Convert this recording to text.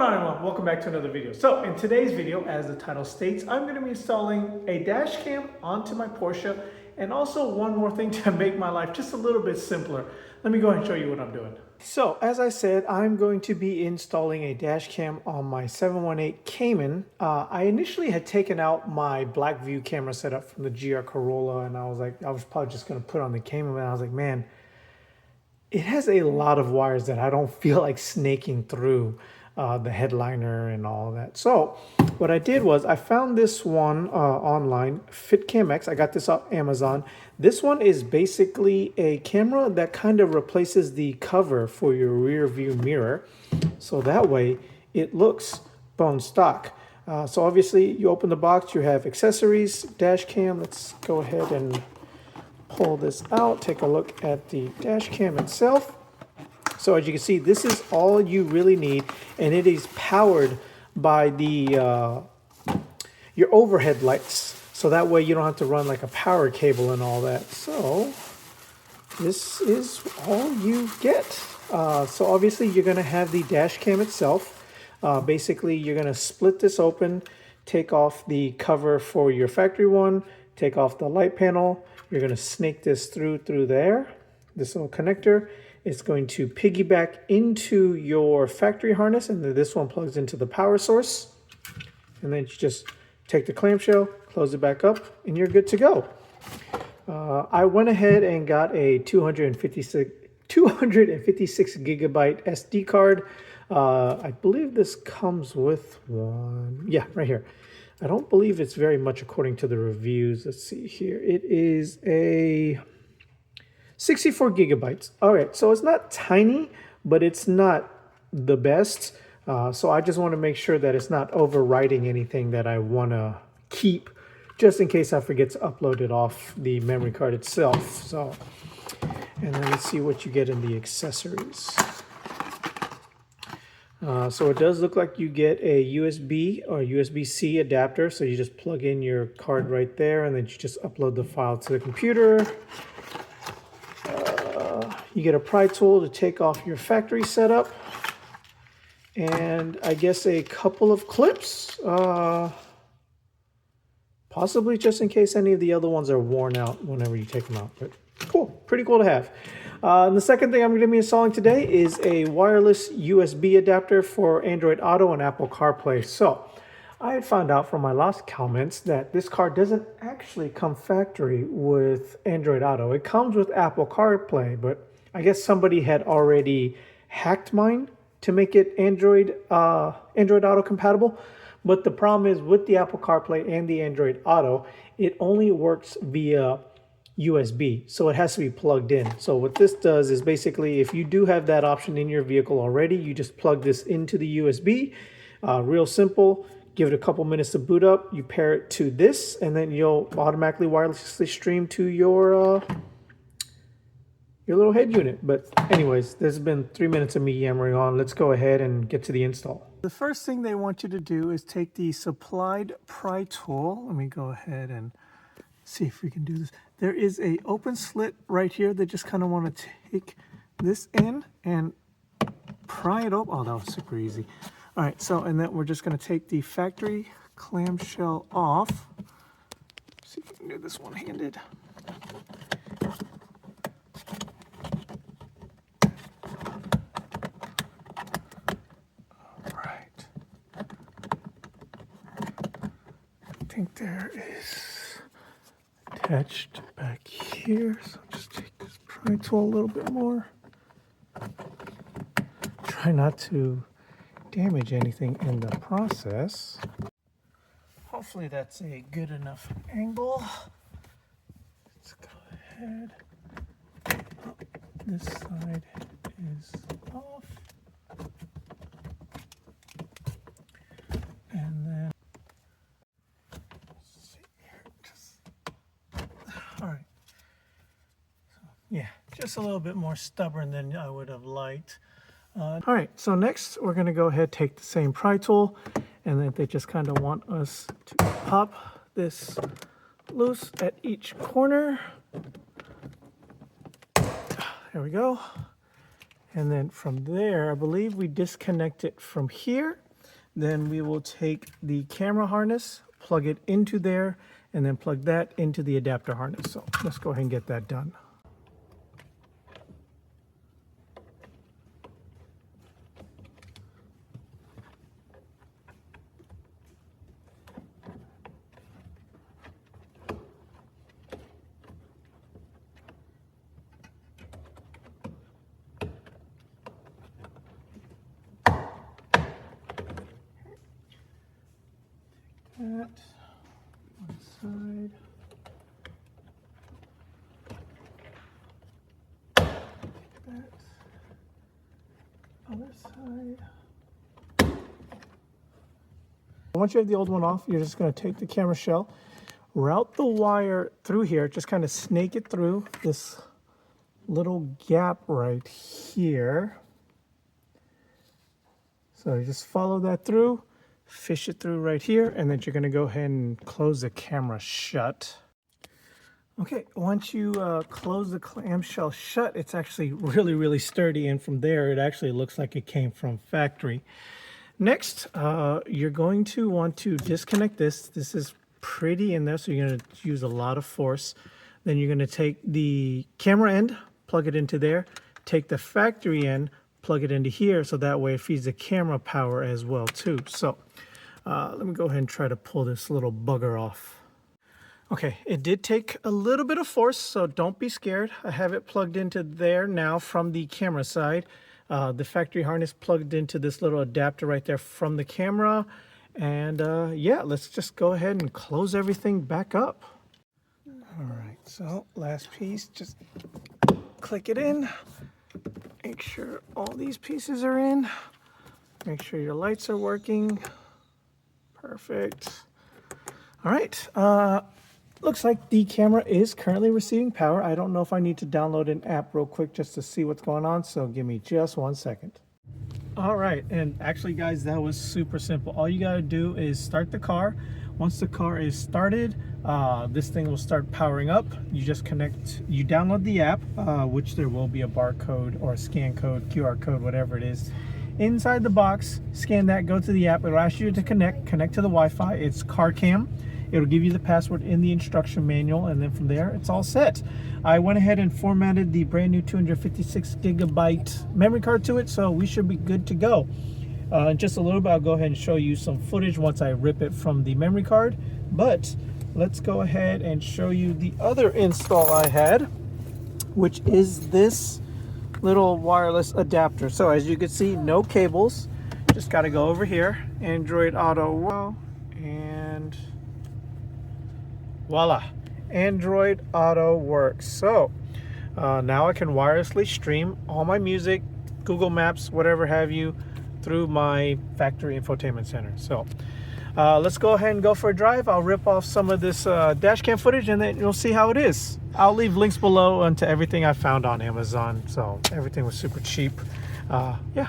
going on, everyone? Welcome back to another video. So in today's video, as the title states, I'm going to be installing a dash cam onto my Porsche and also one more thing to make my life just a little bit simpler. Let me go ahead and show you what I'm doing. So as I said, I'm going to be installing a dash cam on my 718 Cayman. I initially had taken out my black view camera setup from the GR Corolla, and I was probably just going to put on the Cayman, and I was like, man, it has a lot of wires that I don't feel like snaking through the headliner and all that. So what I did was I found this one online, FitCamX. I got this off Amazon. This one is basically a camera that kind of replaces the cover for your rear view mirror. So that way it looks bone stock. So obviously you open the box, you have accessories, dash cam. Let's go ahead and pull this out, take a look at the dash cam itself. So as you can see, this is all you really need, and it is powered by the your overhead lights. So that way you don't have to run like a power cable and all that. So this is all you get. So obviously you're gonna have the dash cam itself. Basically you're gonna split this open, take off the cover for your factory one, take off the light panel. You're gonna snake this through there, this little connector. It's going to piggyback into your factory harness, and then this one plugs into the power source. And then you just take the clamshell, close it back up, and you're good to go. I went ahead and got a 256 gigabyte SD card. I believe this comes with one. Yeah, right here. I don't believe it's very much according to the reviews. Let's see here. It is a 64 gigabytes. All right, so it's not tiny, but it's not the best. So I just want to make sure that it's not overwriting anything that I want to keep, just in case I forget to upload it off the memory card itself. So, and then let's see what you get in the accessories. So it does look like you get a USB or USB-C adapter. So you just plug in your card right there, and then you just upload the file to the computer. You get a pry tool to take off your factory setup, and I guess a couple of clips, possibly just in case any of the other ones are worn out whenever you take them out. But cool, pretty cool to have. And the second thing I'm going to be installing today is a wireless USB adapter for Android Auto and Apple CarPlay. So I had found out from my last comments that this car doesn't actually come factory with Android Auto. It comes with Apple CarPlay, but I guess somebody had already hacked mine to make it Android Auto compatible. But the problem is with the Apple CarPlay and the Android Auto, it only works via USB, so it has to be plugged in. So what this does is basically, if you do have that option in your vehicle already, you just plug this into the USB. Real simple. Give it a couple minutes to boot up. You pair it to this, and then you'll automatically wirelessly stream to your little head unit. But anyways, there's been 3 minutes of me yammering on. Let's go ahead and get to the install. The first thing they want you to do is take the supplied pry tool. Let me go ahead and see if we can do this. There is a open slit right here. They just kind of want to take this in and pry it open. Oh, that was super easy. All right, so, and then we're just going to take the factory clamshell off. See if we can do this one-handed. All right. I think there is attached back here. So just take this pry tool a little bit more. Try not to damage anything in the process. Hopefully that's a good enough angle. Let's go ahead. Oh, this side is off. And then let's see here. All right. So, yeah, just a little bit more stubborn than I would have liked. All right, so next we're going to go ahead, take the same pry tool, and then they just kind of want us to pop this loose at each corner. There we go. And then from there, I believe we disconnect it from here. Then we will take the camera harness, plug it into there, and then plug that into the adapter harness. So let's go ahead and get that done. That one side. That other side. Once you have the old one off, you're just going to take the camera shell, route the wire through here, just kind of snake it through this little gap right here. So you just follow that through, fish it through right here, and then you're going to go ahead and close the camera shut. Okay, once you close the clamshell shut, it's actually really sturdy, and from there it actually looks like it came from factory. Next, you're going to want to disconnect this. This is pretty in there, so you're going to use a lot of force. Then you're going to take the camera end, plug it into there, take the factory end, plug it into here, so that way it feeds the camera power as well too. So let me go ahead and try to pull this little bugger off. Okay, it did take a little bit of force, so don't be scared. I have it plugged into there now from the camera side. The factory harness plugged into this little adapter right there from the camera. And yeah, let's just go ahead and close everything back up. All right, so last piece, just click it in. Make sure all these pieces are in. Make sure your lights are working. Perfect. All right, looks like the camera is currently receiving power. I don't know if I need to download an app real quick just to see what's going on, so give me just 1 second. All right, and actually guys, that was super simple. All you gotta do is start the car. Once the car is started, this thing will start powering up. You just connect, you download the app, which there will be a barcode or a scan code, QR code, whatever it is. Inside the box, scan that, go to the app. It'll ask you to connect to the Wi-Fi. It's car cam. It'll give you the password in the instruction manual, and then from there, it's all set. I went ahead and formatted the brand new 256 gigabyte memory card to it, so we should be good to go. In just a little bit, I'll go ahead and show you some footage once I rip it from the memory card. But let's go ahead and show you the other install I had, which is this little wireless adapter. So as you can see, no cables. Just got to go over here, Android Auto, and voila, Android Auto works. So now I can wirelessly stream all my music, Google Maps, whatever have you, through my factory infotainment center. So let's go ahead and go for a drive. I'll rip off some of this dash cam footage, and then you'll see how it is. I'll leave links below onto everything I found on Amazon. So everything was super cheap. Yeah.